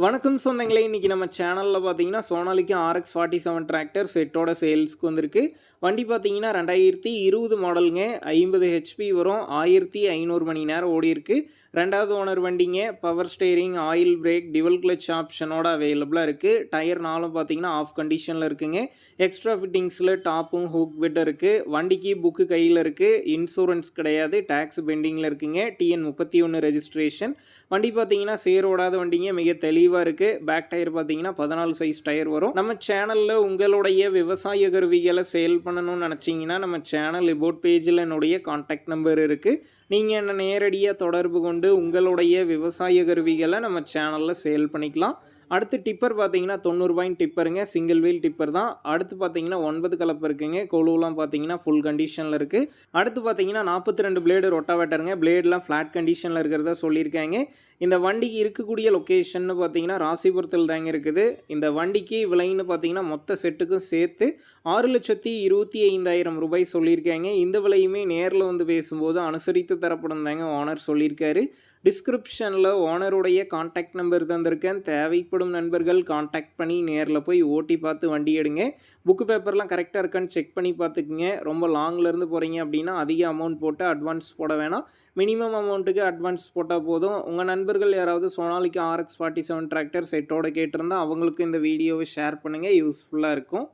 வணக்கம் சொந்தங்களே, இன்னைக்கு நம்ம சேனலில் பார்த்தீங்கன்னா சோனாலிக்கா RX-47 டிராக்டர் செட்டோட சேல்ஸ்க்கு வந்திருக்கு. வண்டி பார்த்தீங்கன்னா 2020 மாடலுங்க. 50 ஹெச்பி வரும். 1500 மணி நேரம் ஓடி இருக்கு. ரெண்டாவது ஓனர் வண்டிங்க. Power steering, oil brake, dual clutch ஆப்ஷனோட அவைலபிளாக இருக்குது. டயர் நாலும் பார்த்தீங்கன்னா ஆஃப் கண்டிஷனில் இருக்குங்க. எக்ஸ்ட்ரா ஃபிட்டிங்ஸில் டாப்பும் ஹூக் பெட் இருக்குது. வண்டிக்கு புக்கு கையில் இருக்குது. இன்சூரன்ஸ் கிடையாது. டேக்ஸ் பெண்டிங்கில் இருக்குங்க. TN 31 registration. வண்டி பார்த்தீங்கன்னா சேரோடாத வண்டிங்க. மிக தெளிவாக இருக்குது. பேக் டயர் பார்த்தீங்கன்னா 14 சைஸ் டயர் வரும். நம்ம சேனலில் உங்களுடைய விவசாய கருவிகளை சேல் பண்ணணும்னு நினச்சிங்கன்னா நம்ம சேனல் அபவுட் பேஜில் என்னுடைய கான்டாக்ட் நம்பர் இருக்குது. நீங்கள் என்ன நேரடியாக தொடர்பு கொண்டு உங்களுடைய விவசாய கருவிகளை நம்ம சேனலில் சேல் பண்ணிக்கலாம். அடுத்து டிப்பர் பார்த்தீங்கன்னா 90 பாயிண்ட் டிப்பருங்க. சிங்கிள் வீல் டிப்பர் தான். அடுத்து பார்த்தீங்கன்னா 9 கலப்பு இருக்குங்க. கொலுவெலாம் பார்த்தீங்கன்னா ஃபுல் கண்டிஷனில் இருக்குது. அடுத்து பார்த்தீங்கன்னா 42 பிளேடு ரொட்டாவேட்டருங்க. பிளேடெலாம் ஃப்ளாட் கண்டிஷனில் இருக்கிறதா சொல்லியிருக்காங்க. இந்த வண்டிக்கு இருக்கக்கூடிய லொக்கேஷன் பார்த்தீங்கன்னா ராசிபுரத்தில் தாங்க இருக்குது. இந்த வண்டிக்கு விலைன்னு பார்த்தீங்கன்னா மொத்த செட்டுக்கும் சேர்த்து 6,25,000 ரூபாய் சொல்லியிருக்காங்க. இந்த விலையுமே நேரில் வந்து பேசும்போது அனுசரித்து தரப்படும் தாங்க ஓனர் சொல்லியிருக்காரு. டிஸ்கிரிப்ஷனில் ஓனருடைய கான்டாக்ட் நம்பர் தந்திருக்கேன். தேவைப்படும் நண்பர்கள் கான்டாக்ட் பண்ணி நேரில் போய் ஓட்டி பார்த்து வண்டி எடுங்க. புக்கு பேப்பர்லாம் கரெக்டாக இருக்கான்னு செக் பண்ணி பார்த்துக்குங்க. ரொம்ப லாங்லேருந்து போகிறீங்க அப்படின்னா அதிக அமௌண்ட் போட்டு அட்வான்ஸ் போட வேணாம். மினிமம் அமௌண்ட்டுக்கு அட்வான்ஸ் போட்டால் போதும். உங்கள் நண்பர்கள் யாராவது சோனாலிக்கா RX-47 டிராக்டர் செட்டோட கேட்டிருந்தால் அவங்களுக்கு இந்த வீடியோவை ஷேர் பண்ணுங்கள். யூஸ்ஃபுல்லாக இருக்கும்.